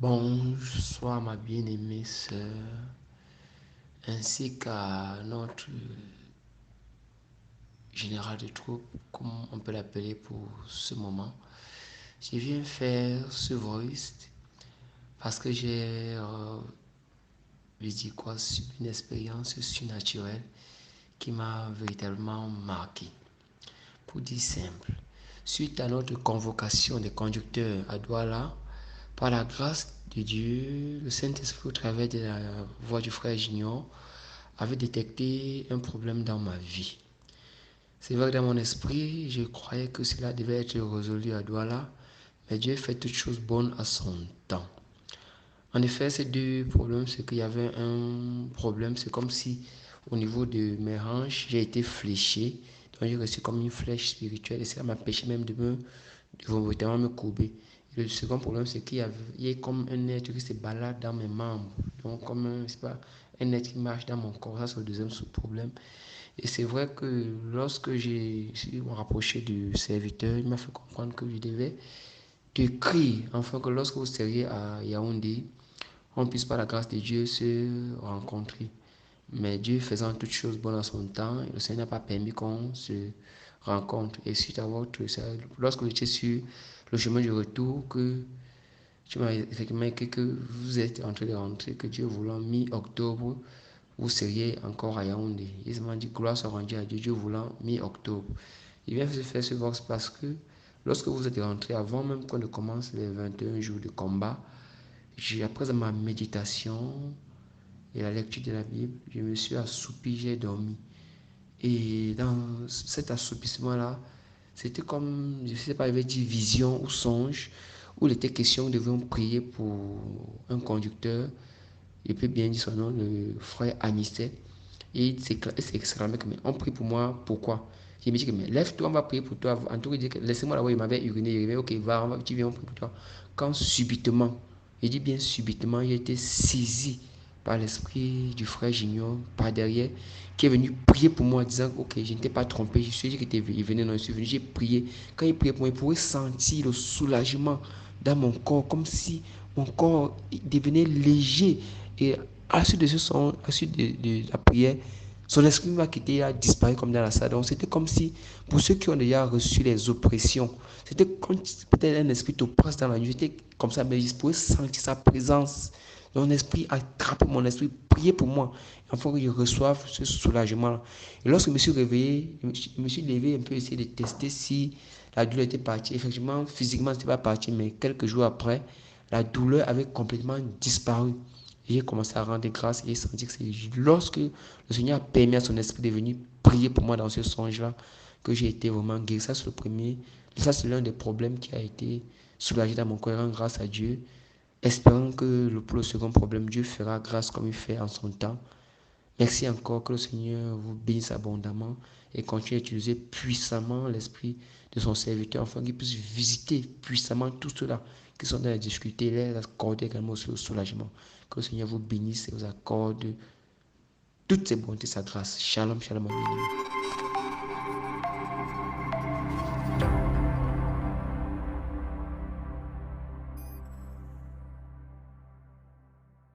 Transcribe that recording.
Bonsoir ma bien-aimée sœur, ainsi qu'à notre général de troupes, comme on peut l'appeler pour ce moment. Je viens faire ce voice parce que j'ai une expérience surnaturelle qui m'a véritablement marqué. Pour dire simple, suite à notre convocation des conducteurs à Douala, par la grâce de Dieu, le Saint-Esprit, au travers de la voix du frère Junior, avait détecté un problème dans ma vie. C'est vrai que dans mon esprit, je croyais que cela devait être résolu à Douala, mais Dieu fait toutes choses bonnes à son temps. En effet, ces deux problèmes, c'est qu'il y avait un problème, c'est comme si au niveau de mes hanches, j'ai été fléché, donc j'ai reçu comme une flèche spirituelle et cela m'empêchait même de vraiment me courber. Et le second problème, c'est qu'il y a comme un être qui se balade dans mes membres, donc comme un être qui marche dans mon corps. Ça, c'est le deuxième problème. Et c'est vrai que lorsque j'ai me rapproché du serviteur, il m'a fait comprendre que je devais t'écrire, afin que lorsque vous seriez à Yaoundé, on puisse par la grâce de Dieu se rencontrer. Mais Dieu faisant toutes choses bonnes à son temps, le Seigneur n'a pas permis qu'on se rencontre. Et suite à votre, lorsque j'étais sur le chemin du retour, que tu m'as effectivement écrit que vous êtes en train de rentrer, que Dieu voulant mi-octobre, vous seriez encore à Yaoundé. Il m'a dit gloire soit rendue à Dieu, Dieu voulant mi-octobre. Il vient de faire ce vox parce que lorsque vous êtes rentré, avant même qu'on ne commence les 21 jours de combat, après ma méditation et la lecture de la Bible, je me suis assoupi, j'ai dormi. Et dans cet assoupissement-là, c'était comme, je ne sais pas, il avait dit vision ou songe, où il était question, nous devions prier pour un conducteur, je peux bien dire son nom, le frère Anisset. Et il s'exclamait que, mais on prie pour moi, pourquoi? Je me dis que, mais lève-toi, on va prier pour toi. En tout cas, il dit que, laissez-moi là-bas, il m'avait uriné, il dit, ok, va, tu viens, on prie pour toi. Quand subitement, il dit bien subitement, il a été saisi par l'esprit du frère Junior, par derrière, qui est venu prier pour moi, disant, ok, je ne t'ai pas trompé, je suis dit qu'il venait, non, je suis venu, j'ai prié. Quand il priait pour moi, il pouvait sentir le soulagement dans mon corps, comme si mon corps devenait léger. Et à la suite de ce son, à la suite de la prière, son esprit m'a quitté, a disparu comme dans la salle. Donc c'était comme si, pour ceux qui ont déjà reçu les oppressions, c'était comme peut-être un esprit t'oppresse dans la nuit. J'étais comme ça, mais je pouvais sentir sa présence. Mon esprit attrape mon esprit, prier pour moi, afin que je reçoive ce soulagement. Et lorsque je me suis réveillé, je me suis levé un peu, essayer de tester si la douleur était partie. Effectivement, physiquement, ce n'était pas parti, mais quelques jours après, la douleur avait complètement disparu. J'ai commencé à rendre grâce et j'ai senti que c'est lorsque le Seigneur a permis à son esprit de venir prier pour moi dans ce songe-là que j'ai été vraiment guéri. Ça, c'est le premier. Ça, c'est l'un des problèmes qui a été soulagé dans mon cœur, rendre grâce à Dieu, espérant que pour le second problème, Dieu fera grâce comme il fait en son temps. Merci encore, que le Seigneur vous bénisse abondamment et continue à utiliser puissamment l'esprit de son serviteur afin qu'il puisse visiter puissamment tous ceux-là qui sont dans la difficulté, les accorder également aussi le soulagement. Que le Seigneur vous bénisse et vous accorde toutes ses bontés, sa grâce. Shalom, shalom, amen.